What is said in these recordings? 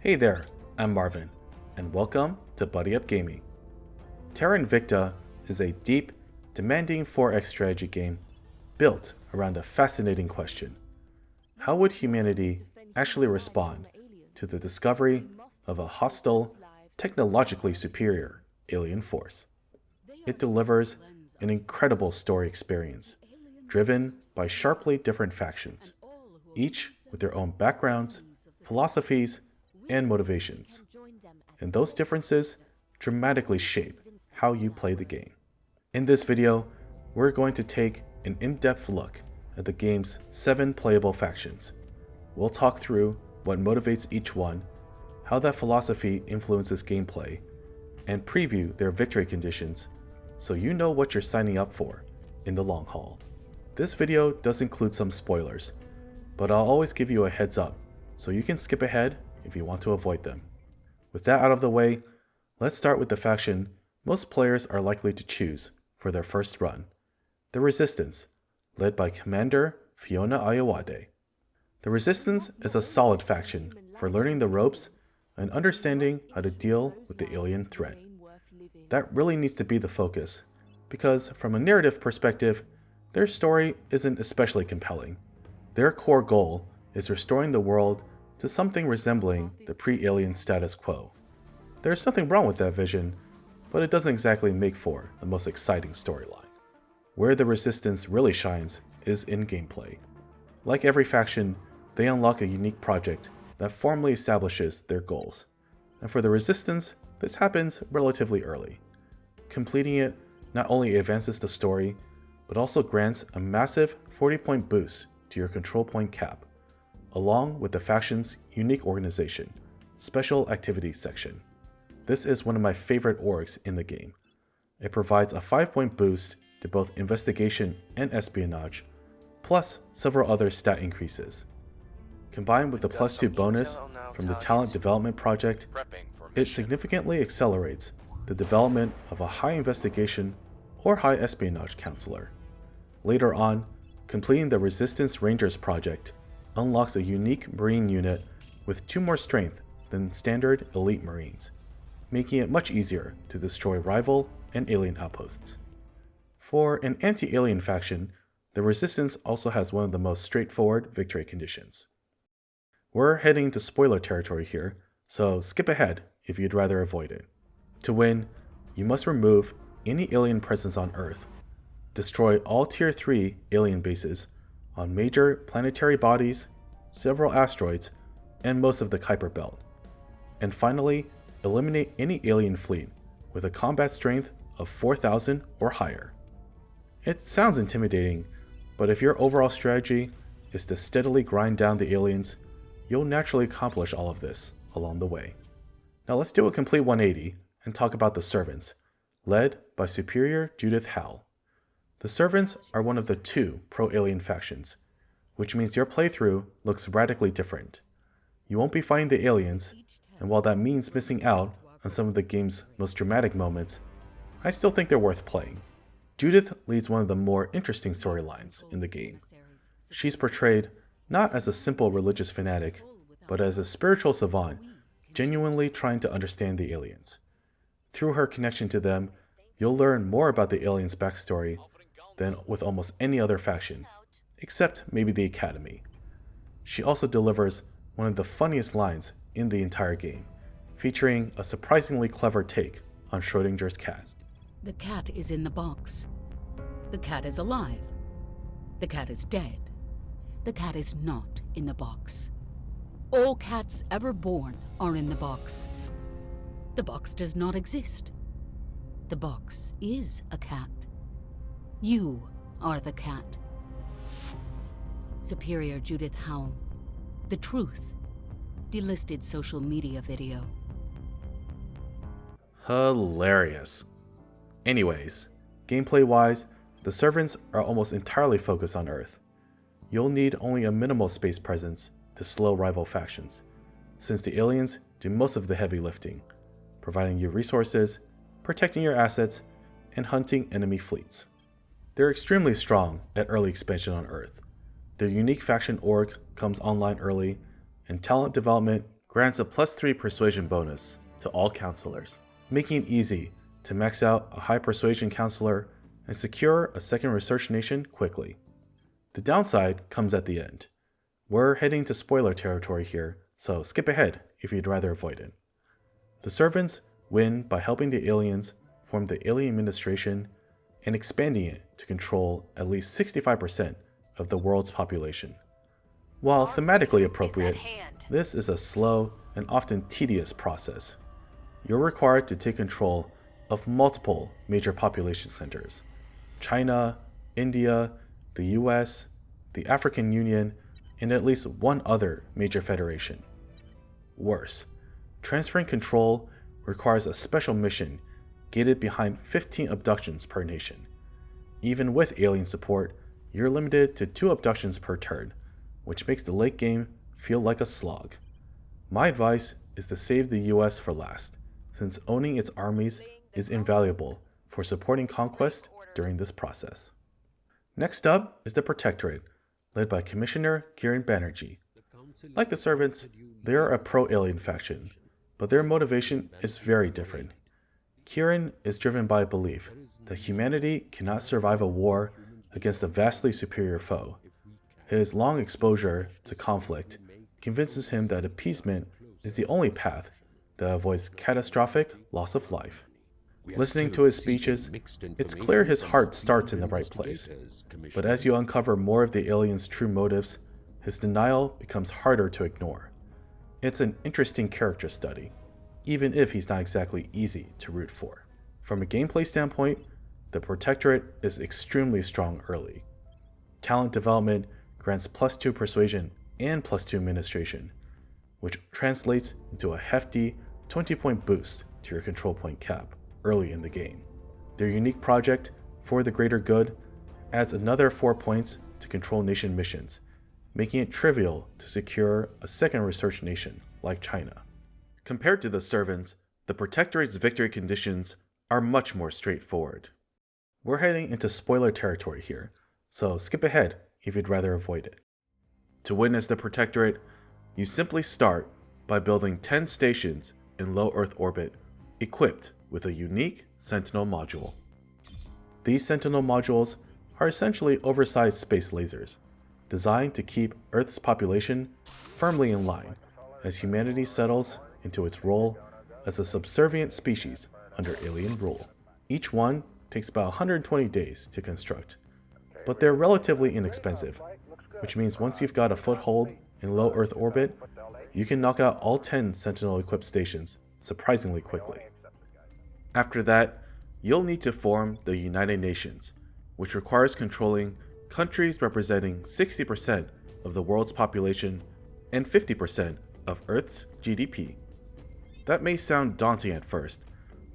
Hey there, I'm Marvin, and welcome to Buddy Up Gaming. Terra Invicta is a deep, demanding 4X strategy game built around a fascinating question. How would humanity actually respond to the discovery of a hostile, technologically superior alien force? It delivers an incredible story experience, driven by sharply different factions, each with their own backgrounds, philosophies, and motivations. And those differences dramatically shape how you play the game. In this video, we're going to take an in-depth look at the game's 7 playable factions. We'll talk through what motivates each one, how that philosophy influences gameplay, and preview their victory conditions so you know what you're signing up for in the long haul. This video does include some spoilers, but I'll always give you a heads up so you can skip ahead if you want to avoid them. With that out of the way, let's start with the faction most players are likely to choose for their first run, the Resistance, led by Commander Fiona Ayawade. The Resistance is a solid faction for learning the ropes and understanding how to deal with the alien threat. That really needs to be the focus, because from a narrative perspective, their story isn't especially compelling. Their core goal is restoring the world to something resembling the pre-alien status quo. There's nothing wrong with that vision, but it doesn't exactly make for the most exciting storyline. Where the Resistance really shines is in gameplay. Like every faction, they unlock a unique project that formally establishes their goals. And for the Resistance, this happens relatively early. Completing it not only advances the story, but also grants a massive 40-point boost to your control point cap, along with the faction's unique organization, Special Activities section. This is one of my favorite orgs in the game. It provides a 5-point boost to both investigation and espionage, plus several other stat increases. Combined with the +2 bonus from the Talent Development Project, it significantly accelerates the development of a high investigation or high espionage counselor. Later on, completing the Resistance Rangers project unlocks a unique Marine unit with 2 more strength than standard elite Marines, making it much easier to destroy rival and alien outposts. For an anti-alien faction, the Resistance also has one of the most straightforward victory conditions. We're heading into spoiler territory here, so skip ahead if you'd rather avoid it. To win, you must remove any alien presence on Earth, destroy all Tier 3 alien bases on major planetary bodies, several asteroids, and most of the Kuiper Belt, and finally, eliminate any alien fleet with a combat strength of 4,000 or higher. It sounds intimidating, but if your overall strategy is to steadily grind down the aliens, you'll naturally accomplish all of this along the way. Now let's do a complete 180 and talk about the Servants, led by Superior Judith Howell. The Servants are one of the 2 pro-alien factions, which means your playthrough looks radically different. You won't be fighting the aliens, and while that means missing out on some of the game's most dramatic moments, I still think they're worth playing. Judith leads one of the more interesting storylines in the game. She's portrayed not as a simple religious fanatic, but as a spiritual savant, genuinely trying to understand the aliens. Through her connection to them, you'll learn more about the aliens' backstory than with almost any other faction, except maybe the Academy. She also delivers one of the funniest lines in the entire game, featuring a surprisingly clever take on Schrodinger's cat. The cat is in the box. The cat is alive. The cat is dead. The cat is not in the box. All cats ever born are in the box. The box does not exist. The box is a cat. You are the cat. Superior Judith Howell. The Truth. Delisted social media video. Hilarious. Anyways, gameplay-wise, the Servants are almost entirely focused on Earth. You'll need only a minimal space presence to slow rival factions, since the aliens do most of the heavy lifting, providing you resources, protecting your assets, and hunting enemy fleets. They're extremely strong at early expansion on Earth. Their unique faction org comes online early, and talent development grants a +3 persuasion bonus to all counselors, making it easy to max out a high persuasion counselor and secure a second research nation quickly. The downside comes at the end. We're heading to spoiler territory here, so skip ahead if you'd rather avoid it. The servants win by helping the aliens form the alien administration and expanding it to control at least 65% of the world's population. While thematically appropriate, this is a slow and often tedious process. You're required to take control of multiple major population centers: China, India, the US, the African Union, and at least one other major federation. Worse, transferring control requires a special mission gated behind 15 abductions per nation. Even with alien support, you're limited to 2 abductions per turn, which makes the late game feel like a slog. My advice is to save the US for last, since owning its armies is invaluable for supporting conquest during this process. Next up is the Protectorate, led by Commissioner Kiran Banerjee. Like the servants, they are a pro-alien faction, but their motivation is very different. Kiran is driven by a belief that humanity cannot survive a war against a vastly superior foe. His long exposure to conflict convinces him that appeasement is the only path that avoids catastrophic loss of life. Listening to his speeches, it's clear his heart starts in the right place. But as you uncover more of the alien's true motives, his denial becomes harder to ignore. It's an interesting character study, even if he's not exactly easy to root for. From a gameplay standpoint, the Protectorate is extremely strong early. Talent development grants +2 persuasion and +2 administration, which translates into a hefty 20-point boost to your control point cap early in the game. Their unique project, For the Greater Good, adds another 4 points to control nation missions, making it trivial to secure a second research nation like China. Compared to the servants, the Protectorate's victory conditions are much more straightforward. We're heading into spoiler territory here, so skip ahead if you'd rather avoid it. To win as the Protectorate, you simply start by building 10 stations in low Earth orbit equipped with a unique Sentinel module. These Sentinel modules are essentially oversized space lasers, designed to keep Earth's population firmly in line as humanity settles into its role as a subservient species under alien rule. Each one takes about 120 days to construct, but they're relatively inexpensive, which means once you've got a foothold in low Earth orbit, you can knock out all 10 Sentinel-equipped stations surprisingly quickly. After that, you'll need to form the United Nations, which requires controlling countries representing 60% of the world's population and 50% of Earth's GDP. That may sound daunting at first,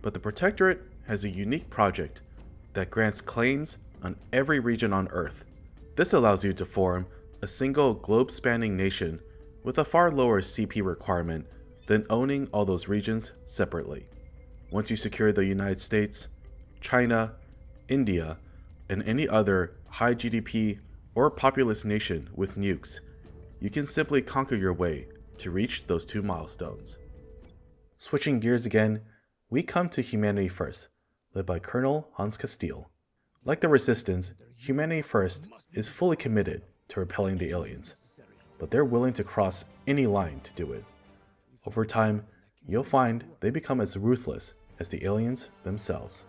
but the Protectorate has a unique project that grants claims on every region on Earth. This allows you to form a single globe-spanning nation with a far lower CP requirement than owning all those regions separately. Once you secure the United States, China, India, and any other high GDP or populous nation with nukes, you can simply conquer your way to reach those 2 milestones. Switching gears again, we come to Humanity First, led by Colonel Hans Castile. Like the Resistance, Humanity First is fully committed to repelling the aliens, but they're willing to cross any line to do it. Over time, you'll find they become as ruthless as the aliens themselves.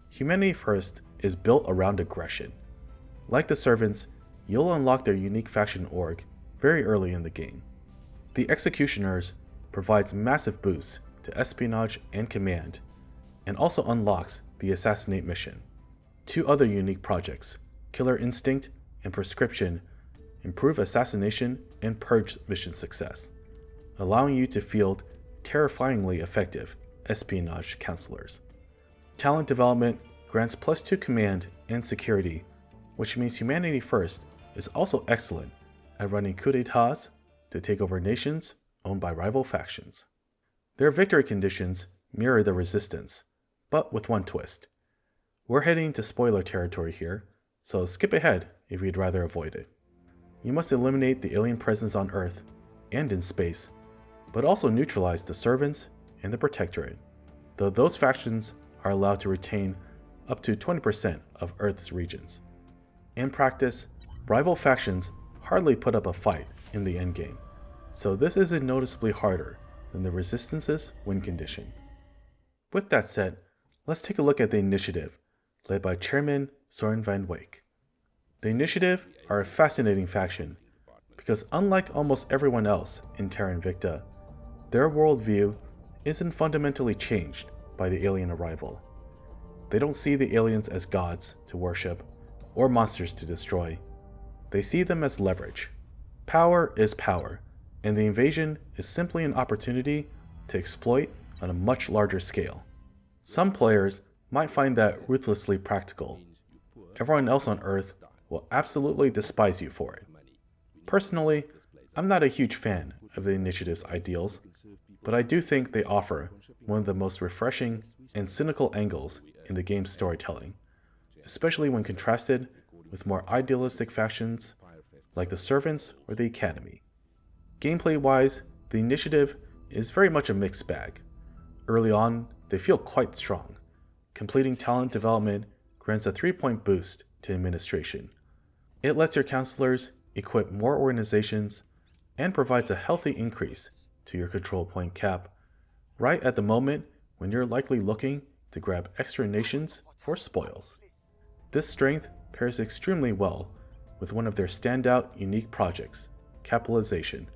Humanity First is built around aggression. Like the servants, you'll unlock their unique faction org very early in the game. The Executioners provides massive boosts to espionage and command, and also unlocks the Assassinate mission. 2 other unique projects, Killer Instinct and Prescription, improve assassination and purge mission success, allowing you to field terrifyingly effective espionage counselors. Talent development grants +2 command and security, which means Humanity First is also excellent at running coups d'etats to take over nations owned by rival factions. Their victory conditions mirror the Resistance, but with one twist. We're heading to spoiler territory here, so skip ahead if you'd rather avoid it. You must eliminate the alien presence on Earth and in space, but also neutralize the servants and the Protectorate, though those factions are allowed to retain up to 20% of Earth's regions. In practice, rival factions hardly put up a fight in the endgame, so this isn't noticeably harder than the Resistance's win condition. With that said, let's take a look at the Initiative, led by Chairman Soren van Wyk. The Initiative are a fascinating faction, because unlike almost everyone else in Terra Invicta, their worldview isn't fundamentally changed by the alien arrival. They don't see the aliens as gods to worship or monsters to destroy. They see them as leverage. Power is power, and the invasion is simply an opportunity to exploit on a much larger scale. Some players might find that ruthlessly practical. Everyone else on Earth will absolutely despise you for it. Personally, I'm not a huge fan of the Initiative's ideals, but I do think they offer one of the most refreshing and cynical angles in the game's storytelling, especially when contrasted with more idealistic factions like the Servants or the Academy. Gameplay-wise, the Initiative is very much a mixed bag. Early on, they feel quite strong. Completing talent development grants a 3-point boost to administration. It lets your counselors equip more organizations and provides a healthy increase to your control point cap, right at the moment when you're likely looking to grab extra nations for spoils. This strength pairs extremely well with one of their standout unique projects, Capitalization,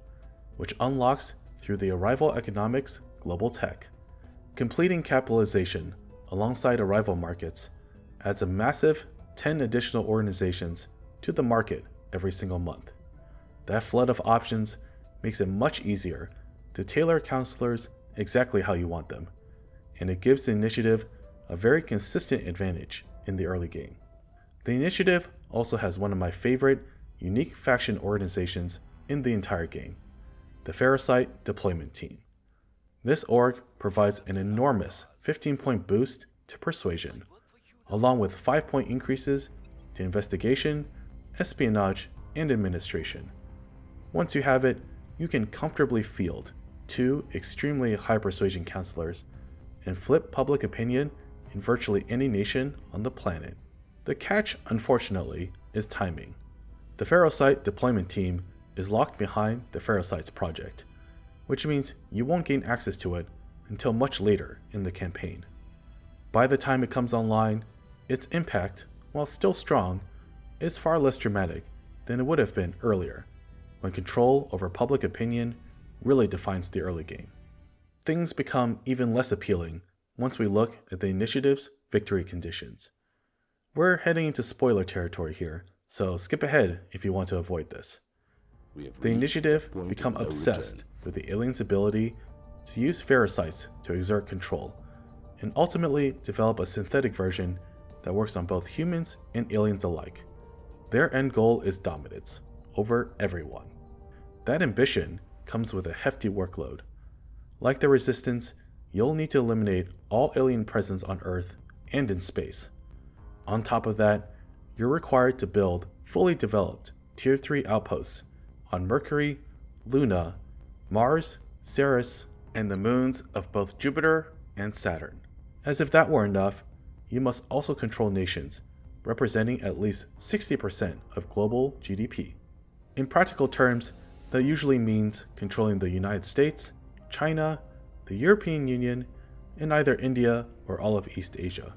which unlocks through the Arrival Economics Global Tech. Completing Capitalization alongside Arrival markets adds a massive 10 additional organizations to the market every single month. That flood of options makes it much easier to tailor counselors exactly how you want them, and it gives the Initiative a very consistent advantage in the early game. The Initiative also has one of my favorite unique faction organizations in the entire game, the Ferrocite Deployment Team. This org provides an enormous 15-point boost to Persuasion, along with 5-point increases to Investigation, Espionage, and Administration. Once you have it, you can comfortably field 2 extremely high persuasion counselors and flip public opinion in virtually any nation on the planet. The catch, unfortunately, is timing. The Ferrocite Deployment Team is locked behind the Ferrocites project, which means you won't gain access to it until much later in the campaign. By the time it comes online, its impact, while still strong, is far less dramatic than it would have been earlier, when control over public opinion really defines the early game. Things become even less appealing once we look at the Initiative's victory conditions. We're heading into spoiler territory here, so skip ahead if you want to avoid this. The Initiative become obsessed with the aliens' ability to use Ferrocites to exert control, and ultimately develop a synthetic version that works on both humans and aliens alike. Their end goal is dominance over everyone. That ambition comes with a hefty workload. Like the Resistance, you'll need to eliminate all alien presence on Earth and in space. On top of that, you're required to build fully developed Tier 3 outposts on Mercury, Luna, Mars, Ceres, and the moons of both Jupiter and Saturn. As if that were enough, you must also control nations, representing at least 60% of global GDP. In practical terms, that usually means controlling the United States, China, the European Union, and either India or all of East Asia.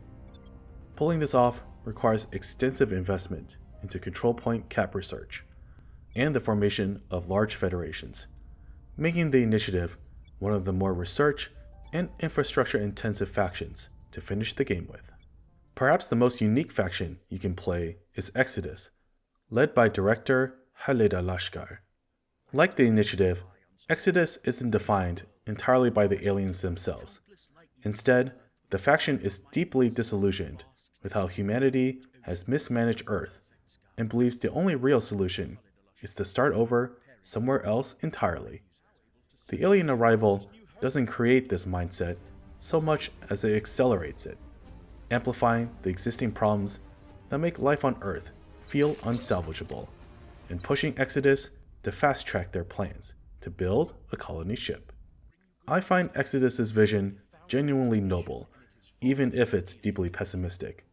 Pulling this off requires extensive investment into control point cap research, and the formation of large federations, making the Initiative one of the more research and infrastructure-intensive factions to finish the game with. Perhaps the most unique faction you can play is Exodus, led by Director Haleda Lashkar. Like the Initiative, Exodus isn't defined entirely by the aliens themselves. Instead, the faction is deeply disillusioned with how humanity has mismanaged Earth and believes the only real solution is to start over somewhere else entirely. The alien arrival doesn't create this mindset so much as it accelerates it, amplifying the existing problems that make life on Earth feel unsalvageable, and pushing Exodus to fast-track their plans to build a colony ship. I find Exodus's vision genuinely noble, even if it's deeply pessimistic.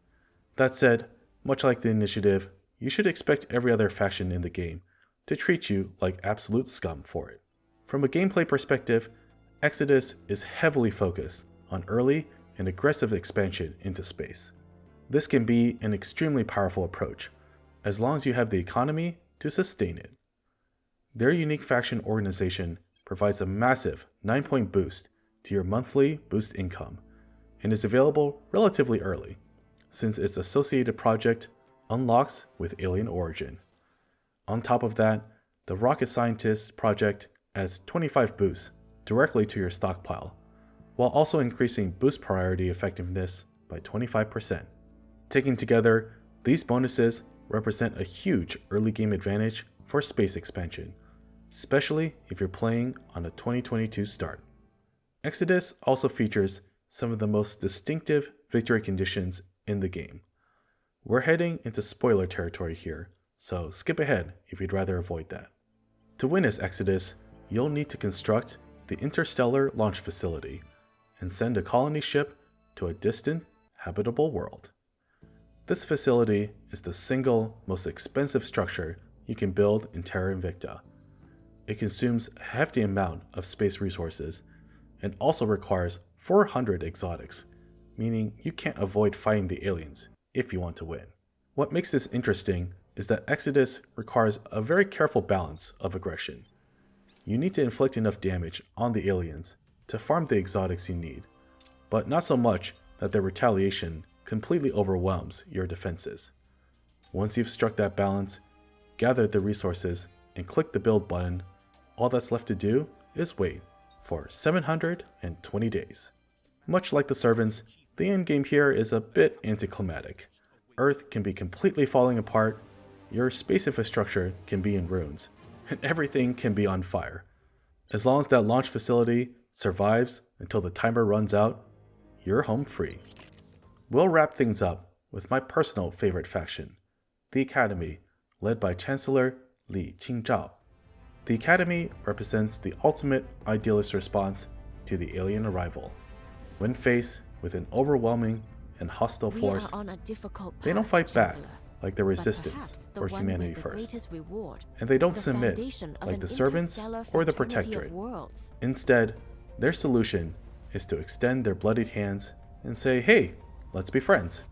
That said, much like the Initiative, you should expect every other faction in the game to treat you like absolute scum for it. From a gameplay perspective, Exodus is heavily focused on early and aggressive expansion into space. This can be an extremely powerful approach, as long as you have the economy to sustain it. Their unique faction organization provides a massive 9-point boost to your monthly boost income, and is available relatively early, since its associated project unlocks with Alien Origin. On top of that, the Rocket Scientist project adds 25 boosts directly to your stockpile, while also increasing boost priority effectiveness by 25%. Taken together, these bonuses represent a huge early game advantage for space expansion, especially if you're playing on a 2022 start. Exodus also features some of the most distinctive victory conditions in the game. We're heading into spoiler territory here, so skip ahead if you'd rather avoid that. To win as Exodus, you'll need to construct the Interstellar Launch Facility and send a colony ship to a distant, habitable world. This facility is the single most expensive structure you can build in Terra Invicta. It consumes a hefty amount of space resources and also requires 400 exotics, meaning you can't avoid fighting the aliens if you want to win. What makes this interesting is that Exodus requires a very careful balance of aggression. You need to inflict enough damage on the aliens to farm the exotics you need, but not so much that their retaliation completely overwhelms your defenses. Once you've struck that balance, gather the resources, and click the build button, all that's left to do is wait for 720 days. Much like the servants, the endgame here is a bit anticlimactic. Earth can be completely falling apart, your space infrastructure can be in ruins, and everything can be on fire. As long as that launch facility survives until the timer runs out, you're home free. We'll wrap things up with my personal favorite faction, the Academy, led by Chancellor Li Qingzhao. The Academy represents the ultimate idealist response to the alien arrival. When faced with an overwhelming and hostile force, they don't fight back like the Resistance or Humanity First, and they don't submit like the Servants or the Protectorate. Instead, their solution is to extend their bloodied hands and say, "Hey, let's be friends."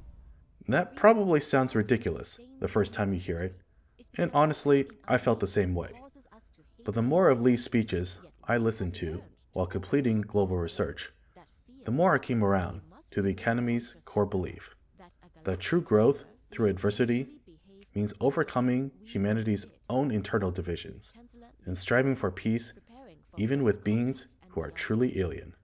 That probably sounds ridiculous the first time you hear it, and honestly, I felt the same way. But the more of Lee's speeches I listened to while completing global research, the more I came around to the Academy's core belief that true growth through adversity means overcoming humanity's own internal divisions and striving for peace even with beings who are truly alien.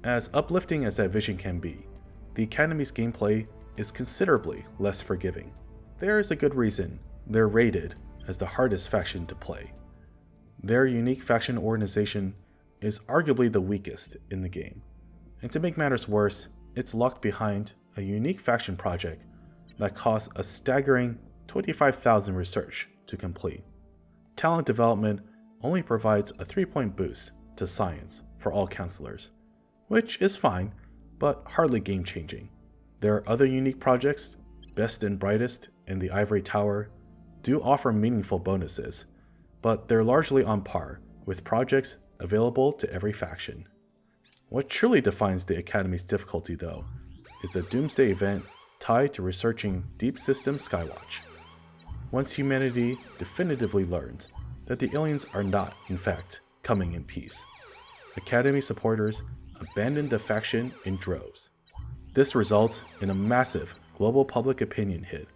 As uplifting as that vision can be, the Academy's gameplay is considerably less forgiving. There is a good reason they're rated as the hardest faction to play. Their unique faction organization is arguably the weakest in the game, and to make matters worse, it's locked behind a unique faction project that costs a staggering 25,000 research to complete. Talent development only provides a 3-point boost to science for all counselors, which is fine, but hardly game-changing. Their other unique projects, Best and Brightest and the Ivory Tower, do offer meaningful bonuses, but they're largely on par with projects available to every faction. What truly defines the Academy's difficulty, though, is the Doomsday event tied to researching Deep System Skywatch. Once humanity definitively learns that the aliens are not, in fact, coming in peace, Academy supporters abandon the faction in droves. This results in a massive global public opinion hit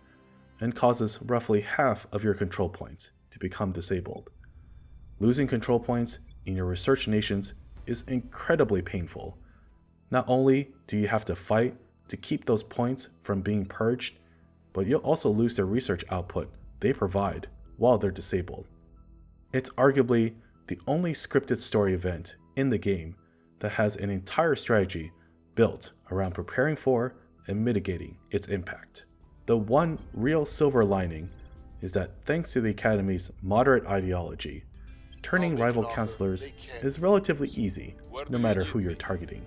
and causes roughly half of your control points to become disabled. Losing control points in your research nations is incredibly painful. Not only do you have to fight to keep those points from being purged, but you'll also lose the research output they provide while they're disabled. It's arguably the only scripted story event in the game that has an entire strategy built around preparing for and mitigating its impact. The one real silver lining is that thanks to the Academy's moderate ideology, turning rival counselors is relatively easy, no matter who you're targeting.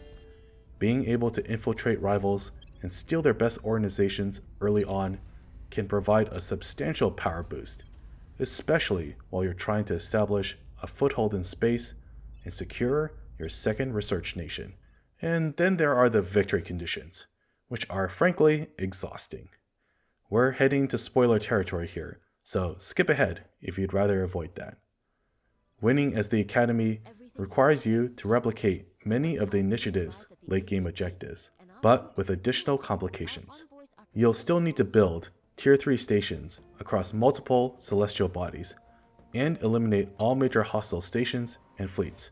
Being able to infiltrate rivals and steal their best organizations early on can provide a substantial power boost, especially while you're trying to establish a foothold in space and secure your second research nation. And then there are the victory conditions, which are frankly exhausting. We're heading to spoiler territory here, so skip ahead if you'd rather avoid that. Winning as the Academy requires you to replicate many of the initiative's late-game objectives, but with additional complications. You'll still need to build Tier 3 stations across multiple celestial bodies, and eliminate all major hostile stations and fleets.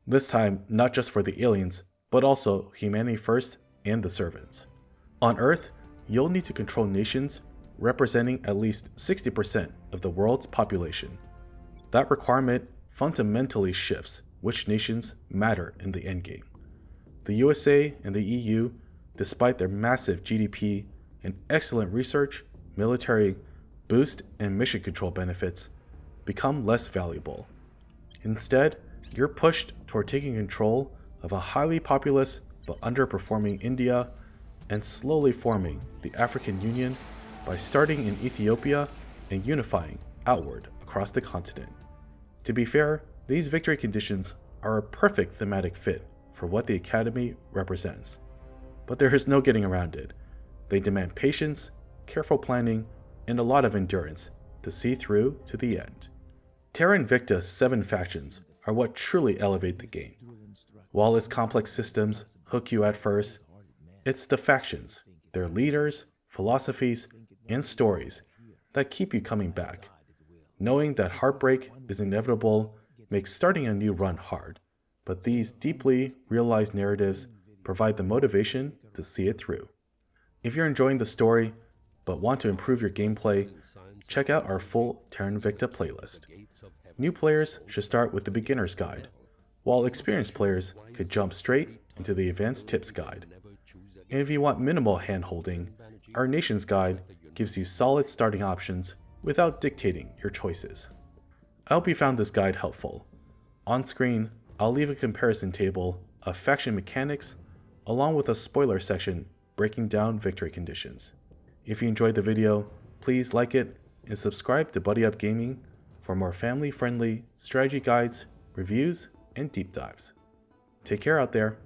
This time, not just for the aliens, but also humanity first and the servants. On Earth, you'll need to control nations representing at least 60% of the world's population. That requirement fundamentally shifts which nations matter in the endgame. The USA and the EU, despite their massive GDP and excellent research, military, boost, and mission control benefits, become less valuable. Instead, you're pushed toward taking control of a highly populous but underperforming India and slowly forming the African Union by starting in Ethiopia and unifying outward across the continent. To be fair, these victory conditions are a perfect thematic fit for what the Academy represents. But there is no getting around it. They demand patience, careful planning, and a lot of endurance to see through to the end. Terra Invicta's 7 factions are what truly elevate the game. While its complex systems hook you at first, it's the factions, their leaders, philosophies, and stories that keep you coming back. Knowing that heartbreak is inevitable makes starting a new run hard, but these deeply realized narratives provide the motivation to see it through. If you're enjoying the story, but want to improve your gameplay, check out our full Terra Invicta playlist. New players should start with the Beginner's Guide, while experienced players could jump straight into the Advanced Tips Guide. And if you want minimal hand-holding, our Nations Guide gives you solid starting options without dictating your choices. I hope you found this guide helpful. On screen, I'll leave a comparison table of faction mechanics along with a spoiler section breaking down victory conditions. If you enjoyed the video, please like it and subscribe to Buddy Up Gaming for more family-friendly strategy guides, reviews, and deep dives. Take care out there.